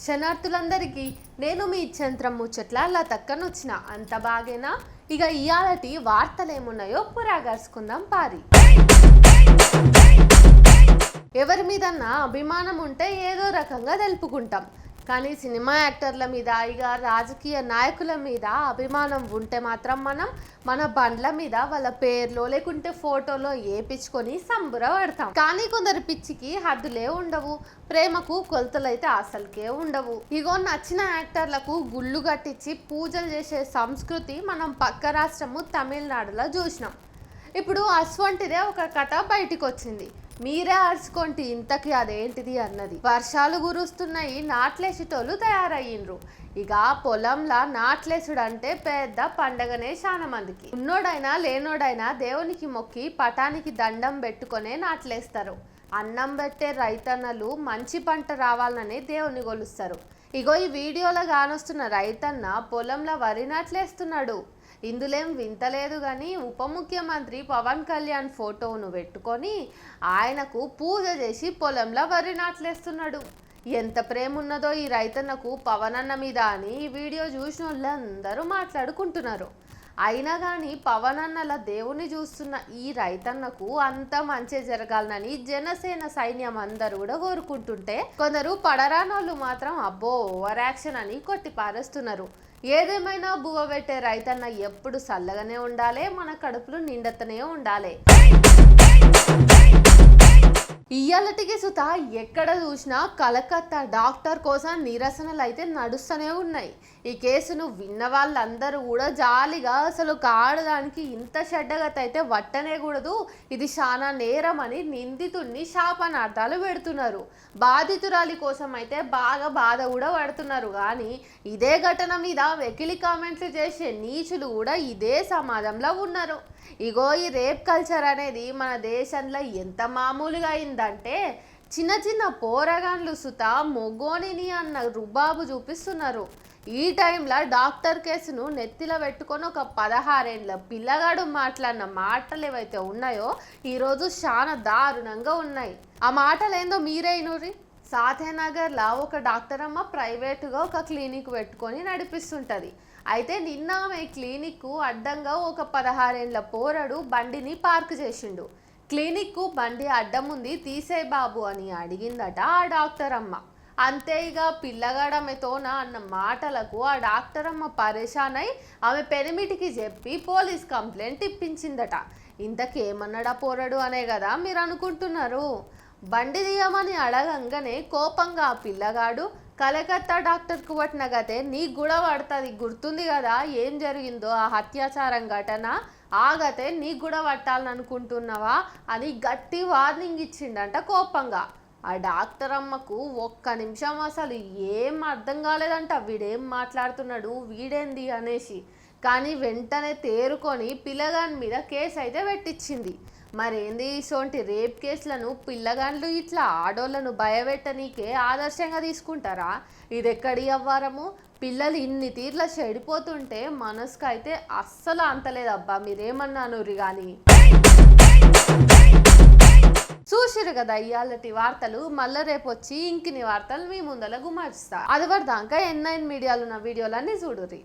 శనార్థులందరికీ నేను మీ చంద్రం ముచ్చట్ల లతక్కనొచ్చిన అంత బాగేనా. ఇక ఇయాలటి వార్తలేమున్నాయో పురాగాసుకుందాం పారి. ఎవరి మీదన్నా అభిమానం ఉంటే ఏదో రకంగా తెలుపుకుంటాం, కానీ సినిమా యాక్టర్ల మీద ఇక రాజకీయ నాయకుల మీద అభిమానం ఉంటే మాత్రం మనం మన బండ్ల మీద వాళ్ళ పేర్లో లేకుంటే ఫోటోలో ఏపించుకొని సంబురపడతాం. కానీ కొందరు పిచ్చికి హద్దులే ఉండవు, ప్రేమకు కొలతలైతే అసలుకే ఉండవు. ఇగో నచ్చిన యాక్టర్లకు గుళ్ళు కట్టించి పూజలు చేసే సంస్కృతి మనం పక్క రాష్ట్రము తమిళనాడులో చూసినాం. ఇప్పుడు అస్వంటిదే ఒక కథ బయటికి వచ్చింది. మీరే అరుచుకోండి ఇంతకి అదేంటిది అన్నది. వర్షాలు కురుస్తున్నాయి, నాట్లేసేటోళ్ళు తయారయ్యిండ్రు. ఇక పొలంలా నాట్లేసుడు అంటే పెద్ద పండగనే చాలా మందికి. ఉన్నోడైనా లేనోడైనా దేవునికి మొక్కి పటానికి దండం పెట్టుకొనే నాట్లేస్తారు. అన్నం పెట్టే రైతన్నలు మంచి పంట రావాలని దేవుని కొలుస్తారు. ఇగో ఈ వీడియోలో కానొస్తున్న రైతన్న పొలంలో వరి నాట్లేస్తున్నాడు. ఇందులేం వింతలేదు, కానీ ఉప ముఖ్యమంత్రి పవన్ కళ్యాణ్ ఫోటోను పెట్టుకొని ఆయనకు పూజ చేసి పొలంలో వరి నాట్లేస్తున్నాడు. ఎంత ప్రేమ ఉన్నదో ఈ రైతన్నకు పవన్ అన్న మీద అని ఈ వీడియో చూసిన వాళ్ళందరూ మాట్లాడుకుంటున్నారు. అయినా కానీ పవన్ అన్నల దేవుని చూస్తున్న ఈ రైతన్నకు అంత మంచి జరగాలని జనసేన సైన్యం అందరూ కూడా కోరుకుంటుంటే, కొందరు పడరానోళ్ళు మాత్రం అబ్బో ఓవర్ యాక్షన్ అని కొట్టి పారేస్తున్నారు. ఏదేమైనా బువ్వ పెట్టే రైతన్న ఎప్పుడు చల్లగానే ఉండాలి, మన కడుపులు నిండతనే ఉండాలి. ఇయ్యాలటికి సుత ఎక్కడ చూసినా కలకత్తా డాక్టర్ కోసం నిరసనలు అయితే నడుస్తూనే ఉన్నాయి. ఈ కేసును విన్న వాళ్ళందరూ కూడా జాలిగా అసలు ఆడదానికి ఇంత చెడ్డగత అయితే వట్టనే కూడదు, ఇది చాలా నేరం అని నిందితుడిని శాపనార్థాలు పెడుతున్నారు. బాధితురాలి కోసం అయితే బాగా బాధ కూడా పడుతున్నారు. కానీ ఇదే ఘటన మీద వెకిలి కామెంట్లు చేసే నీచులు కూడా ఇదే సమాజంలో ఉన్నారు. ఇగో ఈ రేప్ కల్చర్ అనేది మన దేశంలో ఎంత మామూలుగా అయిందంటే, చిన్న చిన్న పోరగాన్లు సుత మొగోనిని అన్న రుబాబు చూపిస్తున్నారు. ఈ టైంలో డాక్టర్ కేసును నెత్తిలో పెట్టుకొని ఒక 16 ఏళ్ళ పిల్లగాడు మాట్లాడిన మాటలు ఏవైతే ఉన్నాయో ఈరోజు చాలా దారుణంగా ఉన్నాయి. ఆ మాటలు ఏందో మీరే ఇనురి. సాథేనగర్లో ఒక డాక్టర్ అమ్మ ప్రైవేటుగా ఒక క్లినిక్ పెట్టుకొని నడిపిస్తుంటుంది. అయితే నిన్న ఆమె క్లినిక్కు అడ్డంగా ఒక 16 ఏళ్ళ పోరడు బండిని పార్క్ చేసిండు. క్లినిక్కు బండి అడ్డం ఉంది, తీసే బాబు అని అడిగిందట ఆ డాక్టర్ అమ్మ. అంతే ఇక పిల్లగాడమెతోనా అన్న మాటలకు ఆ డాక్టర్ అమ్మ పరేషాన్ అయి ఆమె పెనిమిటికి చెప్పి పోలీస్ కంప్లైంట్ ఇప్పించిందట. ఇంతకేమన్నాడా పోరడు అనే కదా మీరు అనుకుంటున్నారు. బండి తీయమని అడగంగానే కోపంగా ఆ పిల్లగాడు, కలకత్తా డాక్టర్కు పట్టిన గతే నీకు కూడా పడుతుంది, గుర్తుంది కదా ఏం జరిగిందో ఆ అత్యాచారం ఘటన, ఆగతే నీకు కూడా పట్టాలని అనుకుంటున్నావా అని గట్టి వార్నింగ్ ఇచ్చిండంట కోపంగా. ఆ డాక్టర్ అమ్మకు ఒక్క నిమిషం అసలు ఏం అర్థం కాలేదంట, వీడేం మాట్లాడుతున్నాడు వీడేంది అనేసి. కానీ వెంటనే తేరుకొని పిల్లగాని మీద కేసు అయితే పెట్టించింది. మరేంది ఇసోంటి రేప్ కేసులను పిల్లగాండ్లు ఇట్లా ఆడోళ్లను భయపెట్టనీకే ఆదర్శంగా తీసుకుంటారా? ఇది ఎక్కడి అవ్వారము. పిల్లలు ఇన్ని తీర్ల చెడిపోతుంటే మనసుకు అయితే అస్సలు అంతలేదబ్బా, మీరేమన్నాను కానీ. చూసిరు కదా ఇయాలటి వార్తలు. మళ్ళీ రేపు వచ్చి ఇంకిని వార్తలు మీ ముందల గుమారుస్తా. అది వరదాకా N9 మీడియాలో ఉన్న వీడియోలన్నీ చూడుర్రి.